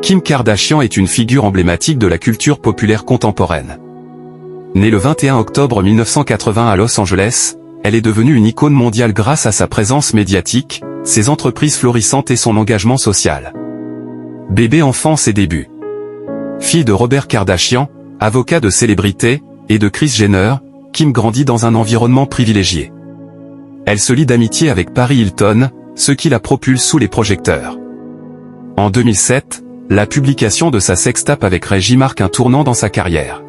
Kim Kardashian est une figure emblématique de la culture populaire contemporaine. Née le 21 octobre 1980 à Los Angeles, elle est devenue une icône mondiale grâce à sa présence médiatique, ses entreprises florissantes et son engagement social. Bébé enfant ses débuts. Fille de Robert Kardashian, avocat de célébrités, et de Kris Jenner, Kim grandit dans un environnement privilégié. Elle se lie d'amitié avec Paris Hilton, ce qui la propulse sous les projecteurs. En 2007, la publication de sa sextape avec Reggie marque un tournant dans sa carrière.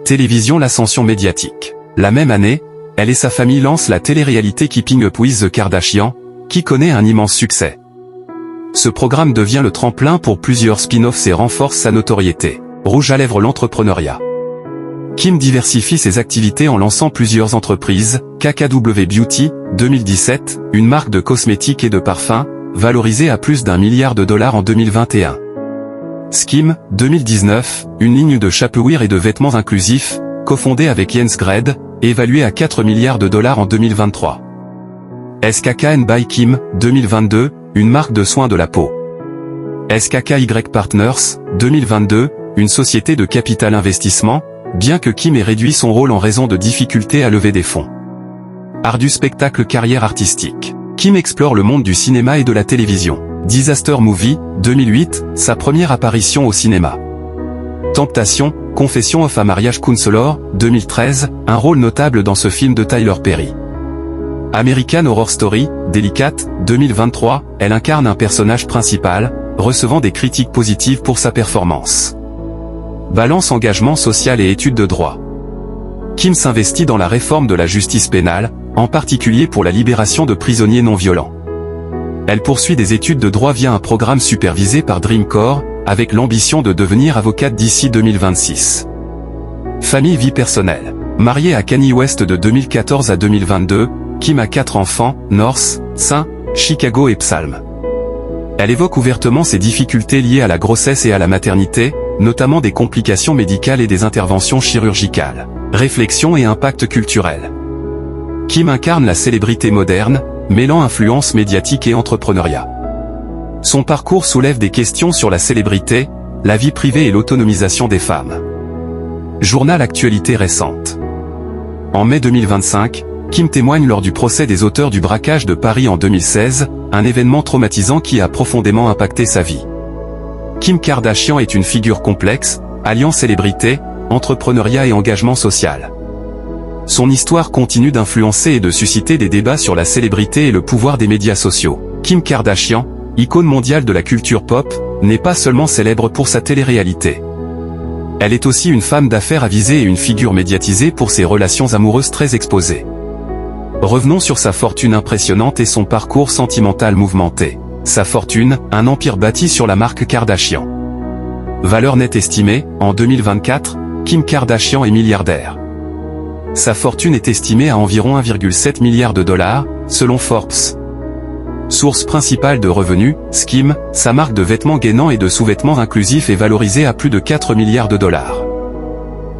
Télévision, l'ascension médiatique. La même année, elle et sa famille lancent la télé-réalité Keeping Up with the Kardashians, qui connaît un immense succès. Ce programme devient le tremplin pour plusieurs spin-offs et renforce sa notoriété. Rouge à lèvres, l'entrepreneuriat. Kim diversifie ses activités en lançant plusieurs entreprises, KKW Beauty, 2017, une marque de cosmétiques et de parfums, valorisée à plus d'1 milliard de dollars en 2021. Skim, 2019, une ligne de shapewear et de vêtements inclusifs, cofondée avec Jens Gred, évaluée à 4 milliards de dollars en 2023. SKK & by Kim, 2022, une marque de soins de la peau. SKKY Partners, 2022, une société de capital investissement, bien que Kim ait réduit son rôle en raison de difficultés à lever des fonds. Art du spectacle, carrière artistique. Kim explore le monde du cinéma et de la télévision. Disaster Movie, 2008, sa première apparition au cinéma. Temptation, Confession of a Marriage Counselor, 2013, un rôle notable dans ce film de Tyler Perry. American Horror Story, Délicate, 2023, elle incarne un personnage principal, recevant des critiques positives pour sa performance. Balance engagement social et études de droit. Kim s'investit dans la réforme de la justice pénale, en particulier pour la libération de prisonniers non violents. Elle poursuit des études de droit via un programme supervisé par Dream Corps, avec l'ambition de devenir avocate d'ici 2026. Famille, vie personnelle. Mariée à Kanye West de 2014 à 2022, Kim a 4 enfants, North, St. Chicago et Psalm. Elle évoque ouvertement ses difficultés liées à la grossesse et à la maternité, notamment des complications médicales et des interventions chirurgicales. Réflexion et impact culturel. Kim incarne la célébrité moderne, mêlant influence médiatique et entrepreneuriat. Son parcours soulève des questions sur la célébrité, la vie privée et l'autonomisation des femmes. Journal actualité récente. En mai 2025, Kim témoigne lors du procès des auteurs du braquage de Paris en 2016, un événement traumatisant qui a profondément impacté sa vie. Kim Kardashian est une figure complexe, alliant célébrité, entrepreneuriat et engagement social. Son histoire continue d'influencer et de susciter des débats sur la célébrité et le pouvoir des médias sociaux. Kim Kardashian, icône mondiale de la culture pop, n'est pas seulement célèbre pour sa télé-réalité. Elle est aussi une femme d'affaires avisée et une figure médiatisée pour ses relations amoureuses très exposées. Revenons sur sa fortune impressionnante et son parcours sentimental mouvementé. Sa fortune, un empire bâti sur la marque Kardashian. Valeur nette estimée, en 2024, Kim Kardashian est milliardaire. Sa fortune est estimée à environ 1,7 milliard de dollars, selon Forbes. Source principale de revenus, Skim, sa marque de vêtements gainants et de sous-vêtements inclusifs est valorisée à plus de 4 milliards de dollars.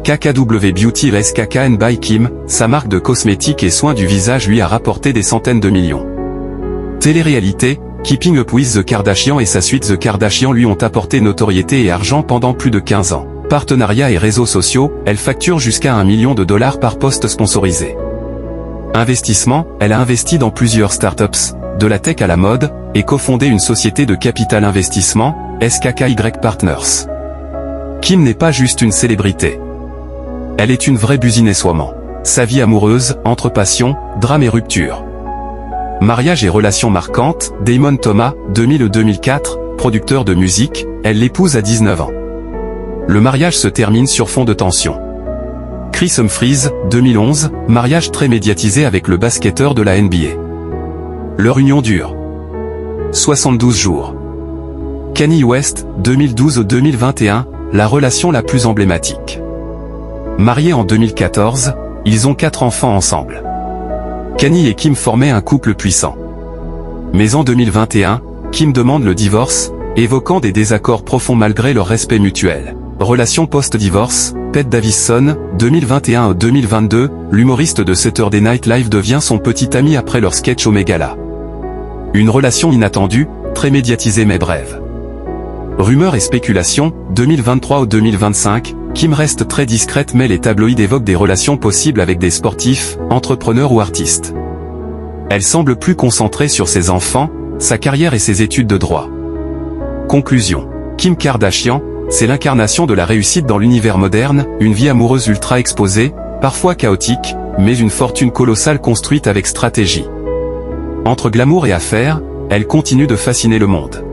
KKW Beauty SKK & by Kim, sa marque de cosmétiques et soins du visage lui a rapporté des centaines de millions. Télé-réalité, Keeping Up with the Kardashians et sa suite The Kardashians lui ont apporté notoriété et argent pendant plus de 15 ans. Partenariats et réseaux sociaux, elle facture jusqu'à 1 million de dollars par poste sponsorisé. Investissement, elle a investi dans plusieurs startups, de la tech à la mode, et cofondé une société de capital investissement, SKKY Partners. Kim n'est pas juste une célébrité. Elle est une vraie businesswoman. Sa vie amoureuse, entre passion, drame et rupture. Mariage et relations marquantes, Damon Thomas, 2000-2004, producteur de musique, elle l'épouse à 19 ans. Le mariage se termine sur fond de tension. Chris Humphries, 2011, mariage très médiatisé avec le basketteur de la NBA. Leur union dure 72 jours. Kanye West, 2012-2021, la relation la plus emblématique. Mariés en 2014, ils ont 4 enfants ensemble. Kanye et Kim formaient un couple puissant. Mais en 2021, Kim demande le divorce, évoquant des désaccords profonds malgré leur respect mutuel. Relation post-divorce, Pete Davidson, 2021-2022, l'humoriste de Saturday Night Live devient son petit ami après leur sketch au Megala. Une relation inattendue, très médiatisée mais brève. Rumeurs et spéculations, 2023 ou 2025, Kim reste très discrète mais les tabloïds évoquent des relations possibles avec des sportifs, entrepreneurs ou artistes. Elle semble plus concentrée sur ses enfants, sa carrière et ses études de droit. Conclusion. Kim Kardashian, c'est l'incarnation de la réussite dans l'univers moderne, une vie amoureuse ultra exposée, parfois chaotique, mais une fortune colossale construite avec stratégie. Entre glamour et affaires, elle continue de fasciner le monde.